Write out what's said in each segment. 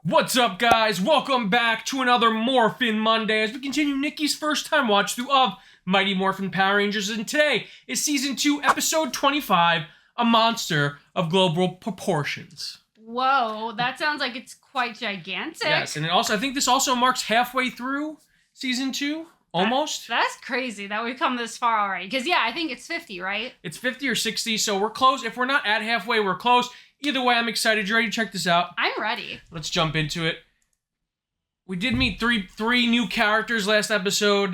What's up, guys? Welcome back to another Morphin Monday as we continue Nicki's first time watch through of Mighty Morphin Power Rangers, and today is Season 2, Episode 25, A Monster of Global Proportions. Whoa, that sounds like it's quite gigantic. Yes, and I think this also marks halfway through Season 2, almost. That's crazy that we've come this far already. Because, yeah, I think it's 50, right? It's 50 or 60, so we're close. If we're not at halfway, we're close. Either way, I'm excited. You ready to check this out? I'm ready. Let's jump into it. We did meet three new characters last episode.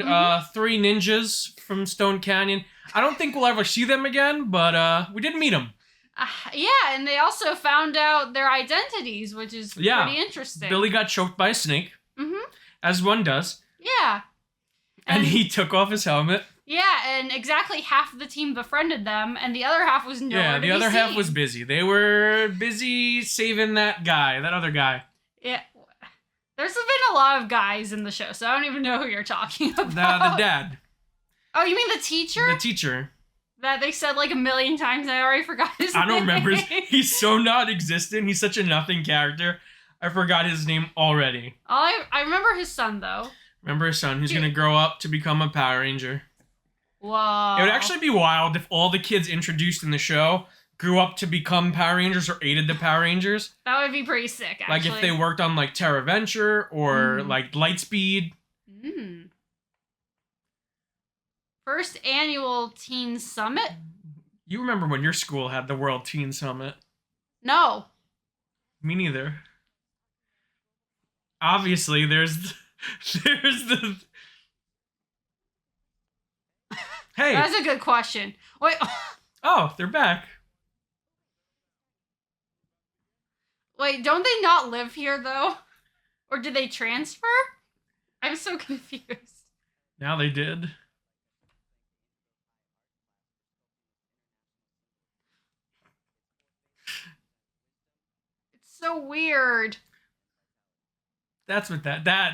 Three ninjas from Stone Canyon. I don't think we'll ever see them again, but we did meet them. Yeah, and they also found out their identities, which is pretty interesting. Billy got choked by a snake, as one does. Yeah. And he took off his helmet. Yeah, and exactly half of the team befriended them, and the other half was nowhere to be seen. Yeah, the other half was busy. They were busy saving that other guy. Yeah. There's been a lot of guys in the show, so I don't even know who you're talking about. The dad. Oh, you mean the teacher? The teacher. That they said like a million times, and I already forgot his name. I don't remember. He's so non-existent. He's such a nothing character. I forgot his name already. I remember his son, though. Remember his son, who's going to grow up to become a Power Ranger. Whoa. It would actually be wild if all the kids introduced in the show grew up to become Power Rangers or aided the Power Rangers. That would be pretty sick, actually. Like if they worked on like Terra Venture or like Lightspeed. First annual Teen Summit? You remember when your school had the World Teen Summit? No. Me neither. Obviously, there's the... Hey. That's a good question. Wait. Oh, they're back. Wait, don't they not live here, though? Or did they transfer? I'm so confused. Now they did. It's so weird. That's what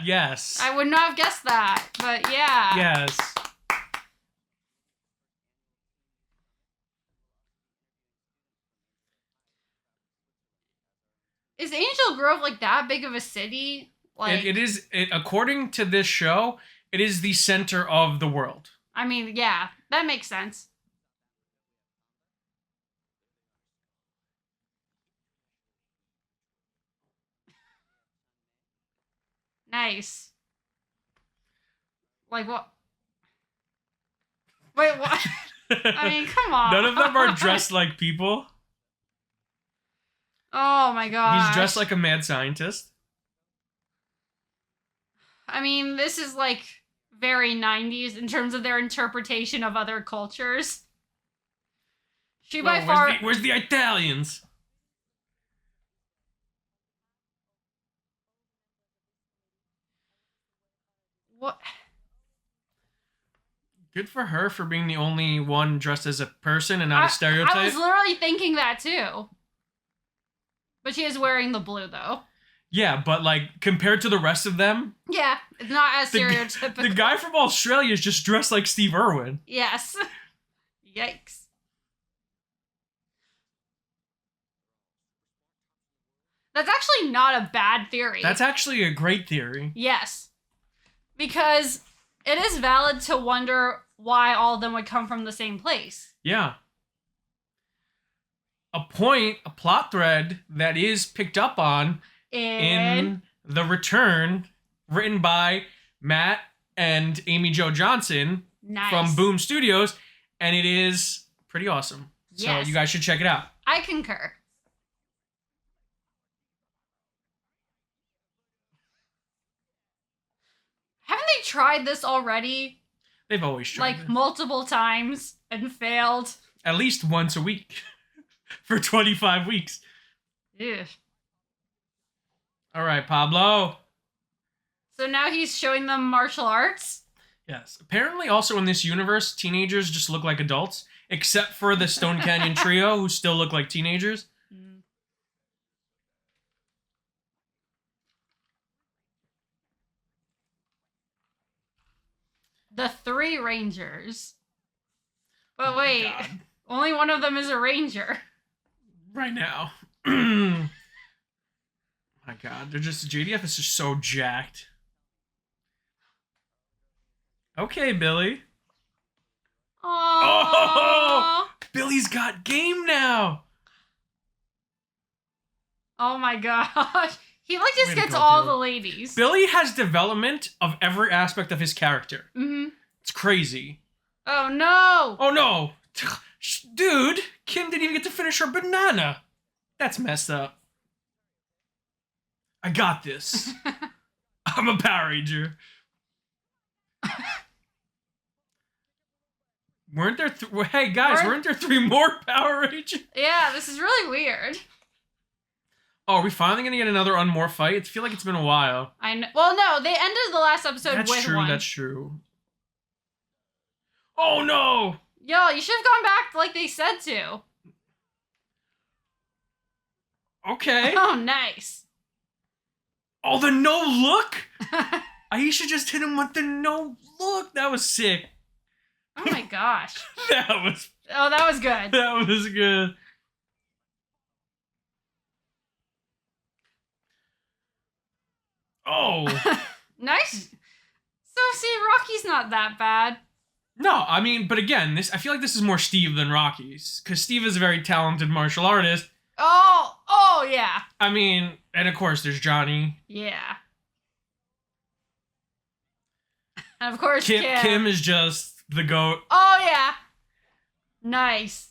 yes. I would not have guessed that, but yeah. Yes. Is Angel Grove like that big of a city? Like it is. According to this show, it is the center of the world. I mean, yeah, that makes sense. Nice. Like what? Wait, what? I mean, come on. None of them are dressed like people. Oh my god. He's dressed like a mad scientist. I mean, this is like very 90s in terms of their interpretation of other cultures. Where's the Italians? What? Good for her for being the only one dressed as a person and not a stereotype. I was literally thinking that too. But she is wearing the blue, though. Yeah, but like compared to the rest of them, yeah, it's not as stereotypical. The guy from Australia is just dressed like Steve Irwin. Yes. Yikes. That's actually not a bad theory. That's actually a great theory. Yes. Because it is valid to wonder why all of them would come from the same place. Yeah. A plot thread that is picked up on in The Return, written by Matt and Amy Jo Johnson from Boom Studios, and it is pretty awesome. Yes. So you guys should check it out. I concur. Haven't they tried this already? They've always tried it. Like multiple times and failed. At least once a week. For 25 weeks. Ew. All right, Pablo. So now he's showing them martial arts? Yes. Apparently also in this universe, teenagers just look like adults, except for the Stone Canyon trio, who still look like teenagers. The three Rangers. But wait, only one of them is a Ranger. Right now. My God, they're just JDF is just so jacked. Okay, Billy. Aww. Oh, Billy's got game now. Oh my gosh. He like just gets all the ladies. Billy has development of every aspect of his character. Mm-hmm. It's crazy. Oh no. Oh no. Dude, Kim didn't even get to finish her banana. That's messed up. I got this. I'm a Power Ranger. Weren't there... hey, guys, weren't there 3 more Power Rangers? Yeah, this is really weird. Oh, are we finally going to get another Unmore fight? I feel like it's been a while. I know. Well, no, they ended the last episode with one. That's true. Oh, no! Yo, you should have gone back like they said to. Okay. Oh, nice. Oh, the no look? Aisha just hit him with the no look. That was sick. Oh my gosh. That was... oh, that was good. That was good. Oh. Nice. So, see, Rocky's not that bad. No, I mean, but again, I feel like this is more Steve than Rocky's. Because Steve is a very talented martial artist. Oh, yeah. I mean, and of course, there's Johnny. Yeah. And of course, Kim is just the GOAT. Oh, yeah. Nice.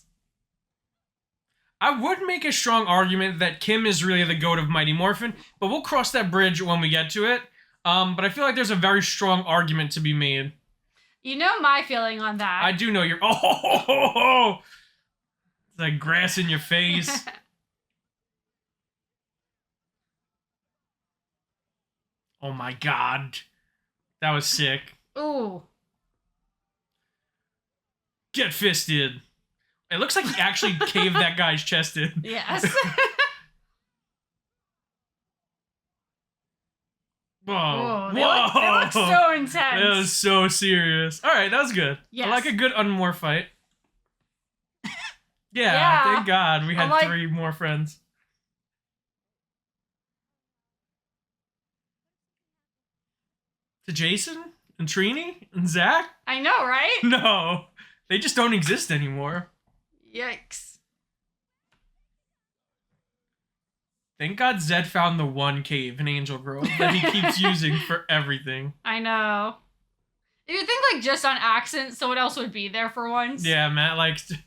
I would make a strong argument that Kim is really the GOAT of Mighty Morphin, but we'll cross that bridge when we get to it. But I feel like there's a very strong argument to be made. You know my feeling on that. I do know your... oh! It's like grass in your face. Oh my God. That was sick. Ooh. Get fisted. It looks like he actually caved that guy's chest in. Yes. Whoa. Whoa. They look so intense. That was so serious. All right, that was good. Yes. I like a good Unmore fight. Yeah, thank God we had 3 more friends. To Jason and Trini and Zach? I know, right? No, they just don't exist anymore. Yikes. Thank God Zed found the one cave in Angel Grove that he keeps using for everything. I know. You'd think, like, just on accident, someone else would be there for once. Yeah, Matt, like... if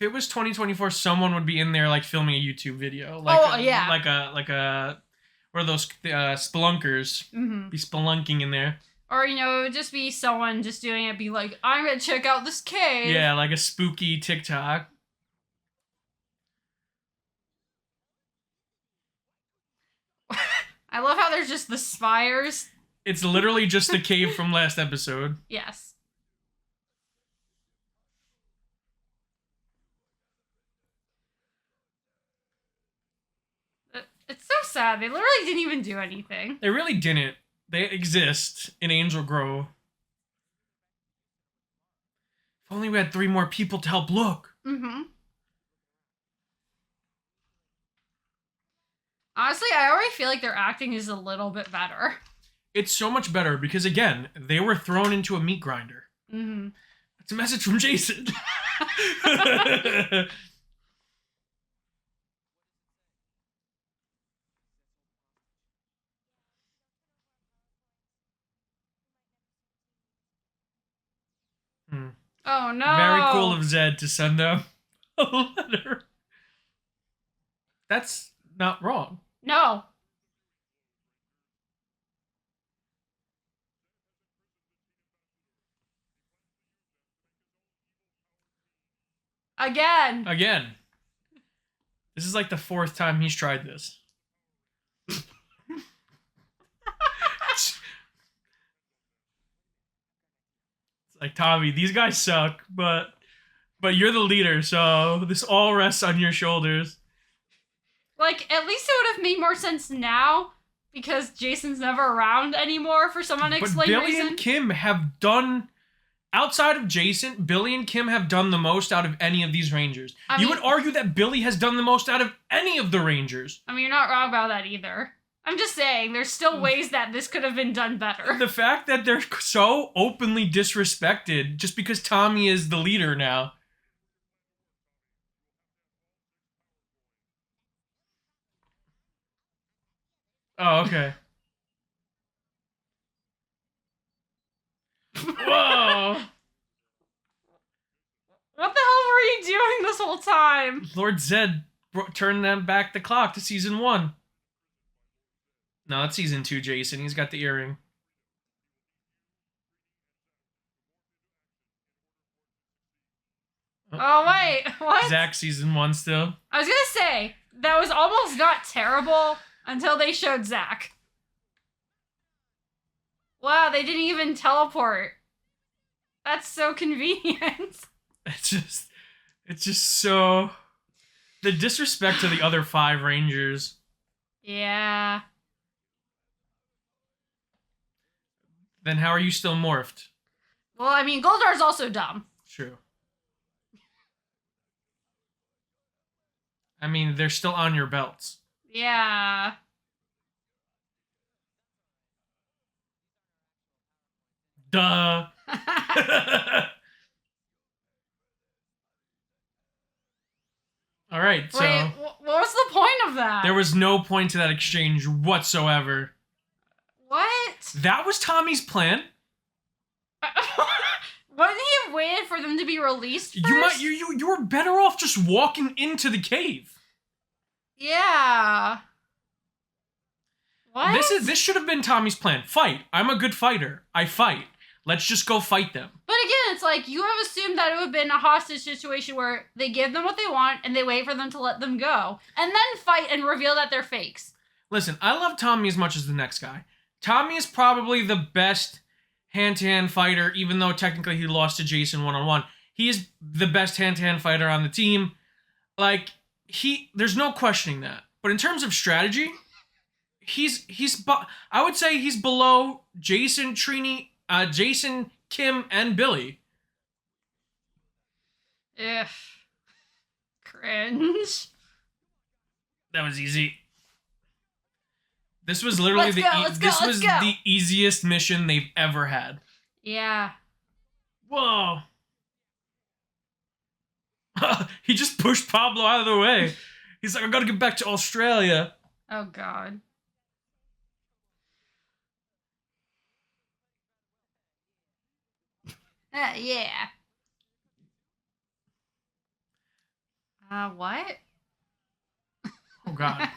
it was 2024, someone would be in there, like, filming a YouTube video. Like, yeah. Like a... Or those spelunkers be spelunking in there. Or, you know, it would just be someone just doing it, be like, I'm gonna check out this cave. Yeah, like a spooky TikTok. I love how there's just the spires. It's literally just the cave from last episode. Yes. It's so sad. They literally didn't even do anything. They really didn't. They exist in Angel Grove. If only we had 3 more people to help look. Mm-hmm. Honestly, I already feel like their acting is a little bit better. It's so much better because, again, they were thrown into a meat grinder. Mm-hmm. That's a message from Jason. Oh, no. Very cool of Zed to send them a letter. That's not wrong. No. Again. This is like the 4th time he's tried this. It's like, Tommy, these guys suck, but you're the leader, so this all rests on your shoulders. Like, at least it would have made more sense now, because Jason's never around anymore for some unexplained reason. Billy and Kim have done outside of Jason, Billy and Kim have done the most out of any of these Rangers. You would argue that Billy has done the most out of any of the Rangers. I mean, you're not wrong about that either. I'm just saying, there's still ways that this could have been done better. The fact that they're so openly disrespected just because Tommy is the leader now. Oh, okay. Whoa! What the hell were you doing this whole time? Lord Zed turned them back the clock to season 1. No, it's season 2, Jason. He's got the earring. Oh, wait. What? Zach season 1 still. I was gonna say, that was almost not terrible until they showed Zach. Wow, they didn't even teleport. That's so convenient. It's just so... The disrespect to the other 5 Rangers. Yeah. Then how are you still morphed? Well, I mean, Goldar's also dumb. True. I mean, they're still on your belts. Yeah. Duh. All right, so... Wait, what was the point of that? There was no point to that exchange whatsoever. What? That was Tommy's plan? Wouldn't he have waited for them to be released first? You were better off just walking into the cave. Yeah. What? This should have been Tommy's plan. Fight. I'm a good fighter. I fight. Let's just go fight them. But again, it's like, you have assumed that it would have been a hostage situation where they give them what they want and they wait for them to let them go. And then fight and reveal that they're fakes. Listen, I love Tommy as much as the next guy. Tommy is probably the best hand-to-hand fighter, even though technically he lost to Jason one-on-one. He is the best hand-to-hand fighter on the team. Like, there's no questioning that. But in terms of strategy, I would say he's below Jason, Trini, Jason, Kim, and Billy. Ugh. Cringe. That was easy. This was literally the easiest mission they've ever had. Yeah. Whoa. He just pushed Pablo out of the way. He's like, I gotta get back to Australia. Oh, God. Yeah. What? Oh, God.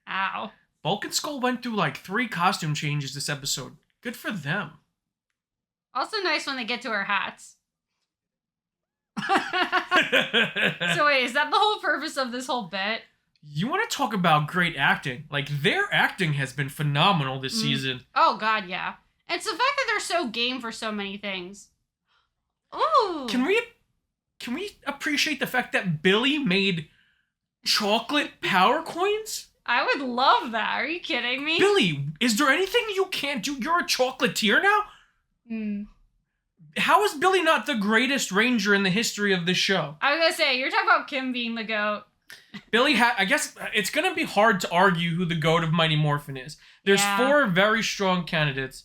Ow. Bulk and Skull went through like 3 costume changes this episode. Good for them. Also nice when they get to our hats. So wait, is that the whole purpose of this whole bit? You want to talk about great acting? Like, their acting has been phenomenal this season. Oh, God, yeah. It's the fact that they're so game for so many things. Ooh. Can we appreciate the fact that Billy made chocolate power coins? I would love that. Are you kidding me? Billy, is there anything you can't do? You're a chocolatier now? How is Billy not the greatest ranger in the history of this show? I was gonna say, you're talking about Kim being the GOAT. Billy I guess it's gonna be hard to argue who the GOAT of Mighty Morphin is. There's 4 very strong candidates.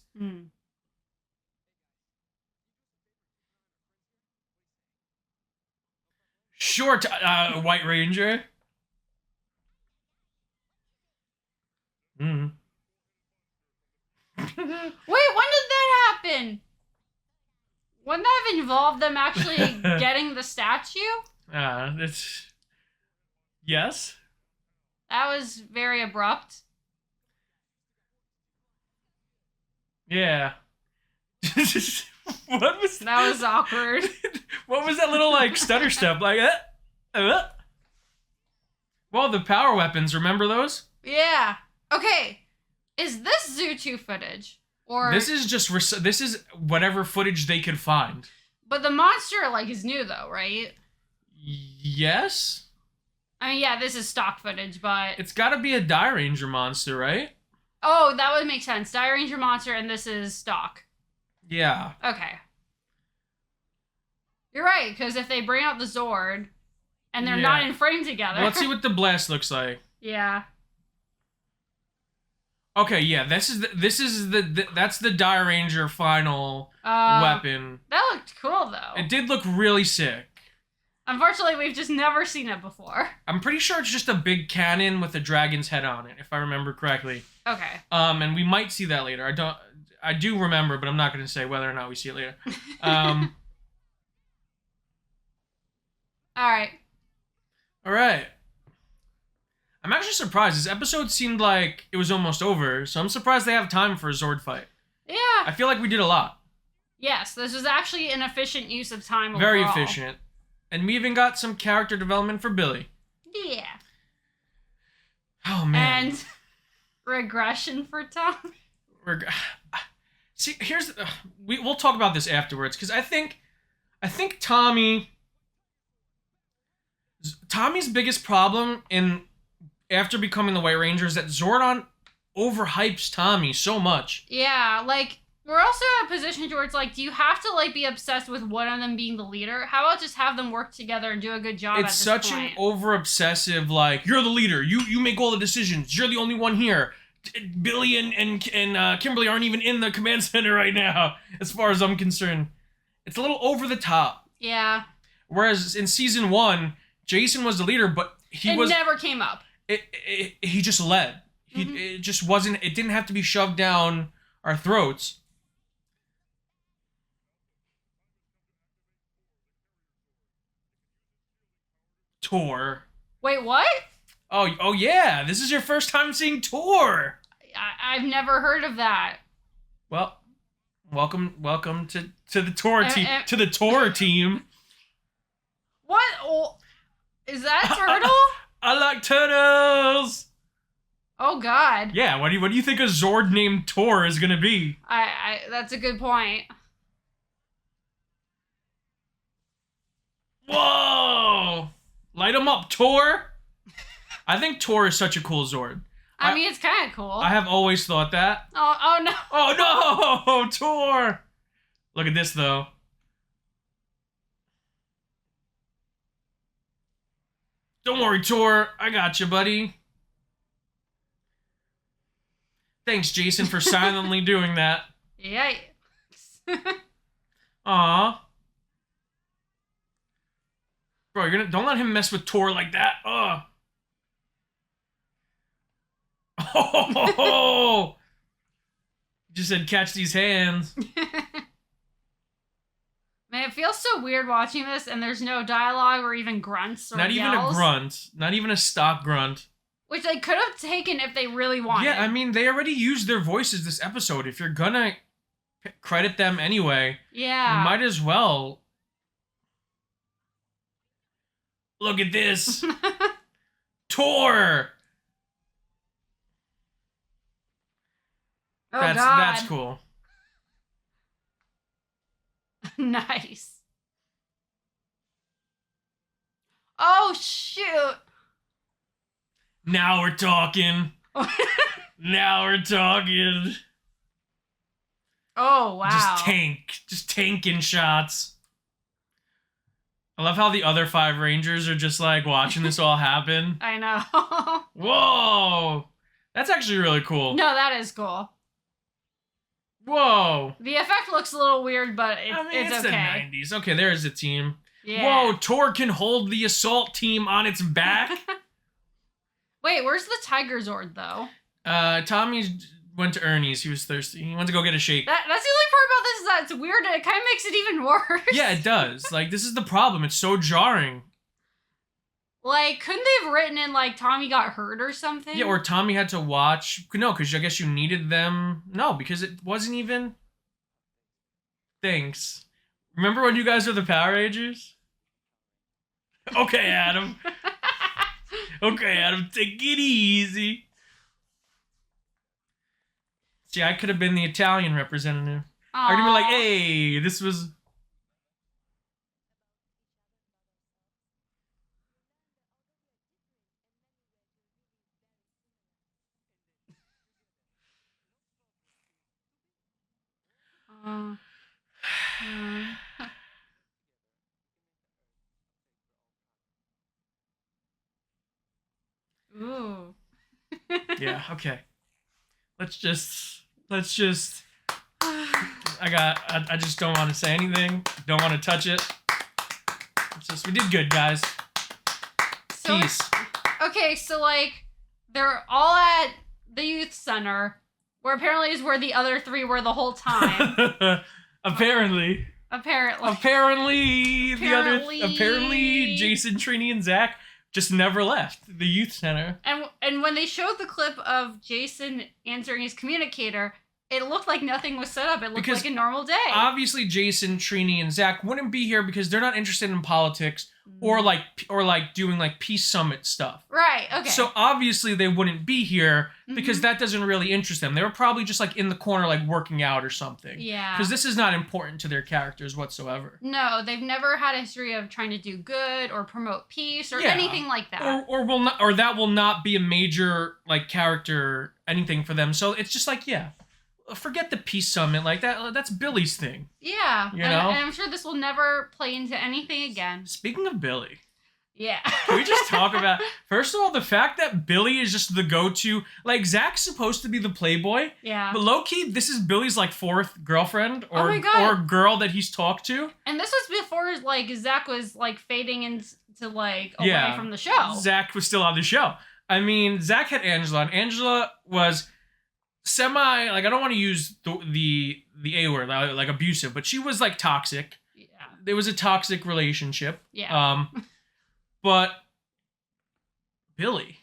Sure, White Ranger. Wait, when did that happen? Wouldn't that have involved them actually getting the statue? Yes. That was very abrupt. Yeah. What was that? Was awkward. What was that little like stutter step like that? Well, the power weapons, remember those? Yeah. Okay. Is this Zoo 2 footage? Or this is whatever footage they could find. But the monster like is new though, right? Yes. I mean, yeah, this is stock footage, but it's got to be a Die Ranger monster, right? Oh, that would make sense. Die Ranger monster, and this is stock. Yeah. Okay. You're right, because if they bring out the Zord and they're not in frame together. Well, let's see what the blast looks like. Yeah. Okay, yeah, that's the Die Ranger final weapon. That looked cool though. It did look really sick. Unfortunately, we've just never seen it before. I'm pretty sure it's just a big cannon with a dragon's head on it, if I remember correctly. Okay. And we might see that later. I do remember, but I'm not going to say whether or not we see it later. All right. All right. I'm actually surprised. This episode seemed like it was almost over, so I'm surprised they have time for a Zord fight. Yeah. I feel like we did a lot. Yes, this was actually an efficient use of time overall. Very efficient. And we even got some character development for Billy. Yeah. Oh, man. And regression for Tom. See, here's... we'll talk about this afterwards, because I think Tommy's biggest problem after becoming the White Ranger is that Zordon overhypes Tommy so much. Yeah, like, we're also in a position where it's like, do you have to, like, be obsessed with one of them being the leader? How about just have them work together and do a good job It's such an over-obsessive, like, you're the leader, you make all the decisions, you're the only one here. Billy and Kimberly aren't even in the command center right now, as far as I'm concerned. It's a little over the top. Yeah. Whereas in season 1, Jason was the leader, but he never came up. He just led. It just wasn't. It didn't have to be shoved down our throats. Tor. Wait, what? Oh yeah. This is your first time seeing Tor. I've never heard of that. Well, welcome to the Tor team. To the Tor team. What? Oh, is that a turtle? I like turtles. Oh God. Yeah. What do you think a Zord named Tor is gonna be? That's a good point. Whoa! Light him up, Tor. I think Tor is such a cool Zord. I mean, it's kind of cool. I have always thought that. Oh no. Oh no, Tor! Look at this though. Don't worry, Tor. I got you, buddy. Thanks, Jason, for silently doing that. Yikes. Aw. Bro, don't let him mess with Tor like that. Ugh. Oh! Just said catch these hands. Man, it feels so weird watching this, and there's no dialogue or even grunts or Not even yells. a grunt. Not even a stock grunt. Which they could have taken if they really wanted. Yeah, I mean, they already used their voices this episode. If you're gonna credit them anyway, yeah, you might as well. Look at this. Tor! Oh, God. That's cool. Nice. Oh, shoot. Now we're talking. Now we're talking. Oh, wow. Just tanking shots. I love how the other 5 Rangers are just like watching this all happen. I know. Whoa. That's actually really cool. No, that is cool. Whoa. The effect looks a little weird, but it's it's okay. the 90s. Okay, there's a team. Yeah. Whoa, Tor can hold the assault team on its back. Wait, where's the Tiger Zord, though? Tommy went to Ernie's. He was thirsty. He went to go get a shake. That's the only part about this is that it's weird and it kind of makes it even worse. Yeah, it does. Like, this is the problem. It's so jarring. Like, couldn't they have written in, like, Tommy got hurt or something? Yeah, or Tommy had to watch. No, because I guess you needed them. No, because it wasn't even. Thanks. Remember when you guys were the Power Rangers? Okay, Adam. Okay, Adam, take it easy. See, I could have been the Italian representative. I could have been like, hey, this was... Yeah, okay. Let's just I just don't want to say anything. Don't want to touch it. It's just, we did good, guys. So, Peace. Okay, so like they're all at the youth center, where apparently is where the other three were the whole time. Apparently, Jason, Trini, and Zach just never left the youth center. And when they showed the clip of Jason answering his communicator, it looked like nothing was set up. It looked like a normal day. Obviously, Jason, Trini, and Zach wouldn't be here because they're not interested in politics or like doing like peace summit stuff. Right. Okay. So obviously they wouldn't be here because that doesn't really interest them. They were probably just like in the corner, like working out or something. Yeah. Because this is not important to their characters whatsoever. No, they've never had a history of trying to do good or promote peace or anything like that. Or that will not be a major like character anything for them. So it's just like, yeah. Forget the peace summit like that. That's Billy's thing. Yeah. You know? And I'm sure this will never play into anything again. Speaking of Billy. Yeah. Can we just talk about, first of all, the fact that Billy is just the go-to, like Zach's supposed to be the playboy. Yeah. But low-key, this is Billy's like fourth girlfriend or girl that he's talked to. And this was before like Zach was like fading into like away from the show. Zach was still on the show. I mean, Zach had Angela, and Angela was semi, like, I don't want to use the A word, like abusive, but she was like toxic. Yeah. There was a toxic relationship. Yeah. But Billy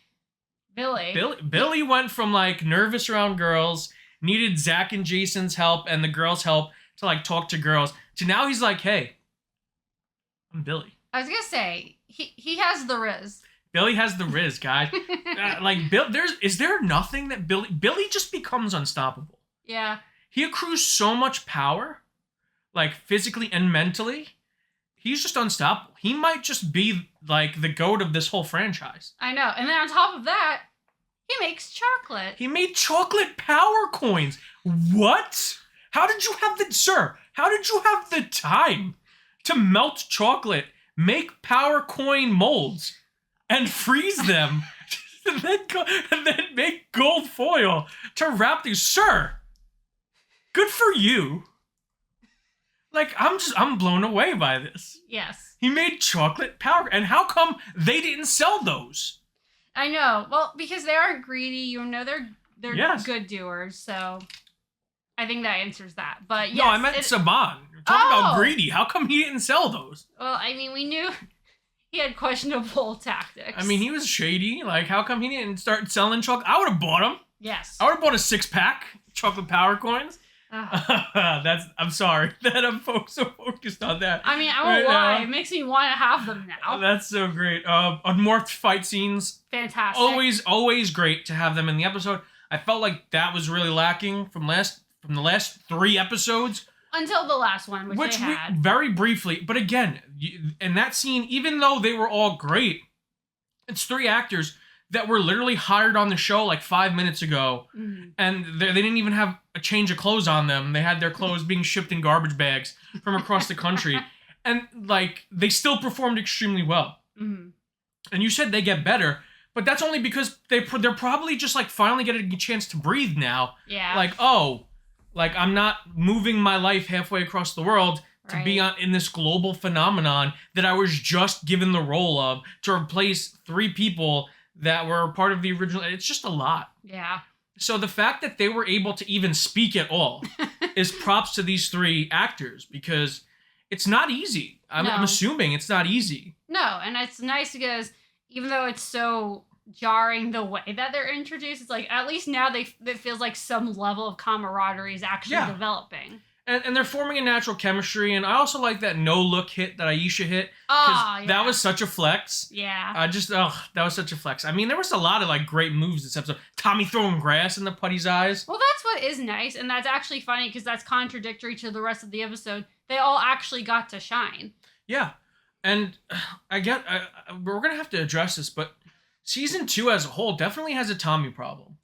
went from like nervous around girls, needed Zach and Jason's help and the girls' help to like talk to girls, to now he's like, hey, I'm Billy. I was gonna say, he has the Riz. Billy has the Riz, guys. Is there nothing that Billy just becomes unstoppable. Yeah. He accrues so much power, like physically and mentally. He's just unstoppable. He might just be like the GOAT of this whole franchise. I know. And then on top of that, he makes chocolate. He made chocolate power coins. What? How did you have the time to melt chocolate, make power coin molds, and freeze them, and then make gold foil to wrap these? Sir, good for you. Like, I'm blown away by this. Yes. He made chocolate power, and how come they didn't sell those? I know. Well, because they aren't greedy. You know, they're good doers. So I think that answers that. But yes, no, I meant Saban. You're talking about greedy. How come he didn't sell those? Well, I mean, we knew he had questionable tactics. I mean, he was shady. Like, how come he didn't start selling chocolate? I would have bought them. Yes. I would have bought a 6-pack chocolate power coins. I'm sorry that I'm so focused on that. I mean, I won't lie. It makes me want to have them now. That's so great. Unmorphed fight scenes. Fantastic. Always great to have them in the episode. I felt like that was really lacking from the last 3 episodes. Until the last one, which they had. Very briefly. But again, in that scene, even though they were all great, it's 3 actors that were literally hired on the show like 5 minutes ago, and they didn't even have a change of clothes on them. They had their clothes being shipped in garbage bags from across the country, and like they still performed extremely well. And you said they get better, but that's only because they're probably just like finally getting a chance to breathe now. Yeah. Like I'm not moving my life halfway across the world to be in this global phenomenon that I was just given the role of, to replace 3 people that were part of the original. It's just a lot. Yeah. So the fact that they were able to even speak at all is props to these 3 actors, because it's not easy. I'm assuming it's not easy. No, and it's nice because even though it's so jarring the way that they're introduced, it's like at least now it feels like some level of camaraderie is actually developing. And they're forming a natural chemistry, and I also like that no-look hit that Aisha hit. That was such a flex. Yeah. That was such a flex. I mean, there was a lot of, like, great moves this episode. Tommy throwing grass in the putty's eyes. Well, that's what is nice, and that's actually funny, because that's contradictory to the rest of the episode. They all actually got to shine. Yeah. And we're going to have to address this, but Season 2 as a whole definitely has a Tommy problem.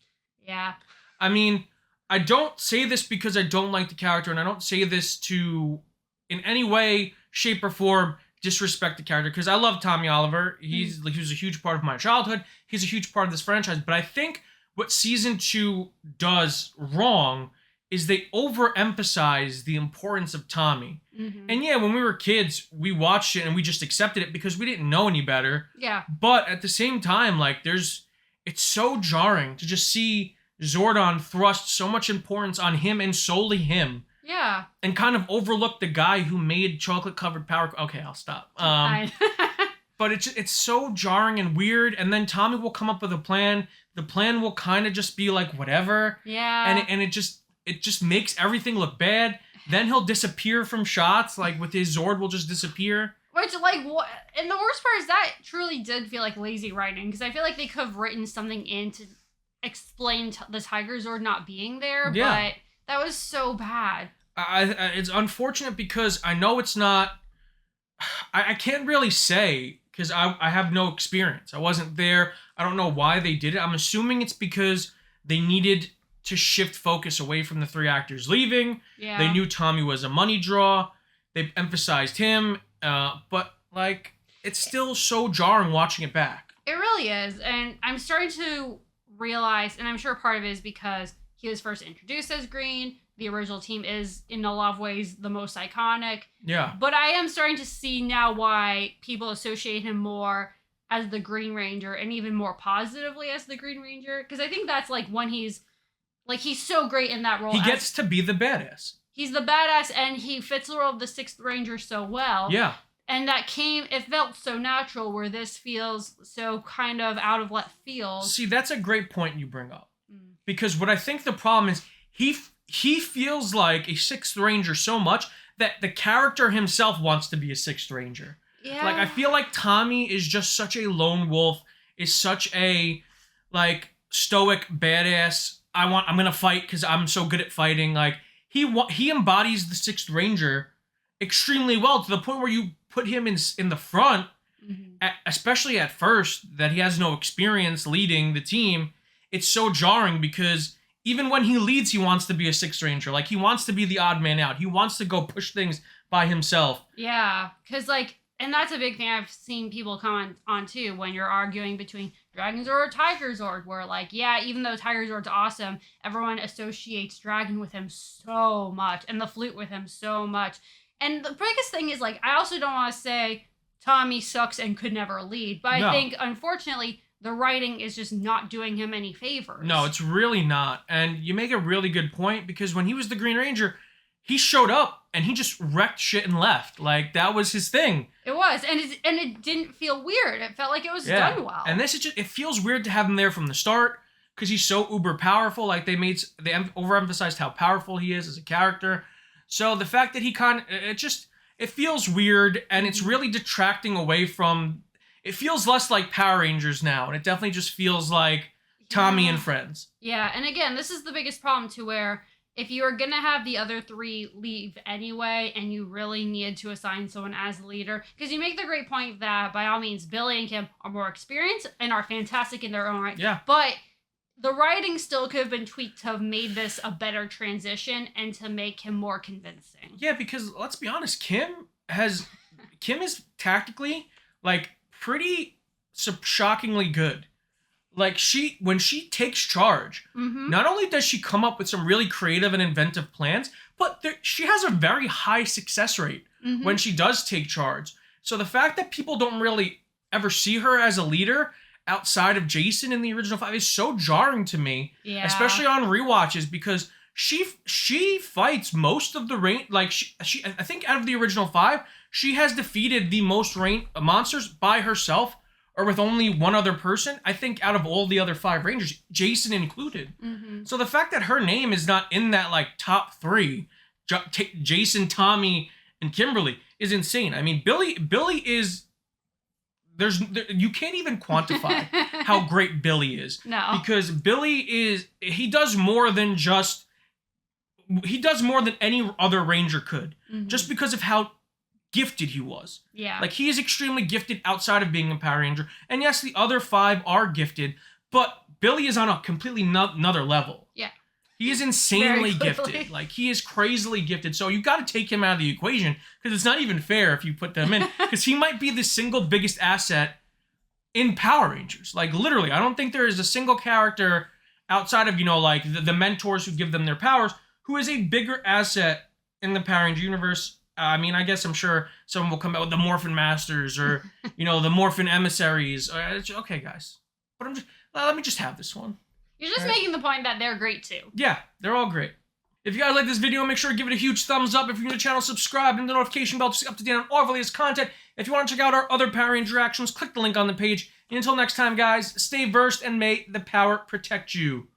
Yeah. I mean, I don't say this because I don't like the character, and I don't say this to, in any way, shape, or form, disrespect the character, because I love Tommy Oliver. He was a huge part of my childhood. He's a huge part of this franchise. But I think what season 2 does wrong is they overemphasize the importance of Tommy. Mm-hmm. And yeah, when we were kids, we watched it and we just accepted it because we didn't know any better. Yeah. But at the same time, like, it's so jarring to just see Zordon thrust so much importance on him and solely him. Yeah. And kind of overlook the guy who made chocolate-covered power... Okay, I'll stop. But it's so jarring and weird, and then Tommy will come up with a plan. The plan will kind of just be like, whatever. Yeah. And it just makes everything look bad. Then he'll disappear from shots, like with his Zord will just disappear. Which, like, what? And the worst part is that truly did feel like lazy writing, because I feel like they could have written something in to explain the Tiger Zord not being there, but that was so bad. It's unfortunate because I know it's not... I can't really say, because I have no experience. I wasn't there. I don't know why they did it. I'm assuming it's because they needed to shift focus away from the 3 actors leaving. Yeah. They knew Tommy was a money draw. They emphasized him. But, like, it's still so jarring watching it back. It really is. And I'm starting to realize, and I'm sure part of it is because he was first introduced as Green. The original team is, in a lot of ways, the most iconic. Yeah. But I am starting to see now why people associate him more as the Green Ranger, and even more positively as the Green Ranger. Because I think that's, like, when he's so great in that role. He gets to be the badass. He's the badass, and he fits the role of the 6th Ranger so well. Yeah. And it felt so natural, where this feels so kind of out of left field. See, that's a great point you bring up. Because what I think the problem is, he feels like a 6th Ranger so much that the character himself wants to be a 6th Ranger. Yeah. Like, I feel like Tommy is just such a lone wolf, is such a, like, stoic badass. I'm gonna fight because I'm so good at fighting. Like, he embodies the 6th Ranger extremely well, to the point where you put him in the front, especially at first, that he has no experience leading the team. It's so jarring because even when he leads, he wants to be a 6th Ranger. Like, he wants to be the odd man out. He wants to go push things by himself. Yeah, because, like, and that's a big thing I've seen people comment on, too, when you're arguing between Dragon Zord or Tiger Zord, where, like, yeah, even though Tiger Zord's awesome, everyone associates Dragon with him so much, and the flute with him so much. And the biggest thing is, like, I also don't want to say Tommy sucks and could never lead, but I think, unfortunately, the writing is just not doing him any favors. No, it's really not. And you make a really good point, because when he was the Green Ranger, he showed up and he just wrecked shit and left. Like, that was his thing. It was. And it didn't feel weird. It felt like it was done well. And this is just, it feels weird to have him there from the start, because he's so uber powerful. Like, they overemphasized how powerful he is as a character. So the fact that he it feels weird, and it's really detracting away from... It feels less like Power Rangers now, and it definitely just feels like Tommy and friends. Yeah, and again, this is the biggest problem, to where if you are going to have the other 3 leave anyway, and you really needed to assign someone as the leader, because you make the great point that, by all means, Billy and Kim are more experienced and are fantastic in their own right. Yeah. But the writing still could have been tweaked to have made this a better transition and to make him more convincing. Yeah, because let's be honest, Kim is tactically, like, pretty shockingly good. Like, when she takes charge, not only does she come up with some really creative and inventive plans, but she has a very high success rate when she does take charge. So the fact that people don't really ever see her as a leader outside of Jason in the original 5 is so jarring to me, especially on rewatches, because she fights most of the range. Like, I think out of the original 5, she has defeated the most monsters by herself, or with only one other person, I think, out of all the other 5 Rangers, Jason included. So the fact that her name is not in that, like, top 3, Jason, Tommy, and Kimberly, is insane. I mean, Billy is... you can't even quantify how great Billy is. No. Because he does more than any other Ranger could. Just because of how gifted he was. Yeah. Like, he is extremely gifted outside of being a Power Ranger. And yes, the other 5 are gifted, but Billy is on a completely another level. Yeah. He is insanely gifted. Like, he is crazily gifted. So you got to take him out of the equation, because it's not even fair if you put them in, because he might be the single biggest asset in Power Rangers. Like, literally, I don't think there is a single character outside of, you know, like the mentors who give them their powers, who is a bigger asset in the Power Ranger universe? I mean, I guess I'm sure someone will come out with the Morphin Masters or, you know, the Morphin Emissaries. Okay, guys. But let me just have this one. You're just making the point that they're great too. Yeah, they're all great. If you guys like this video, make sure to give it a huge thumbs up. If you're new to the channel, subscribe and the notification bell to stay up to date on all of our latest content. If you want to check out our other Power Ranger actions, click the link on the page. And until next time, guys, stay versed and may the power protect you.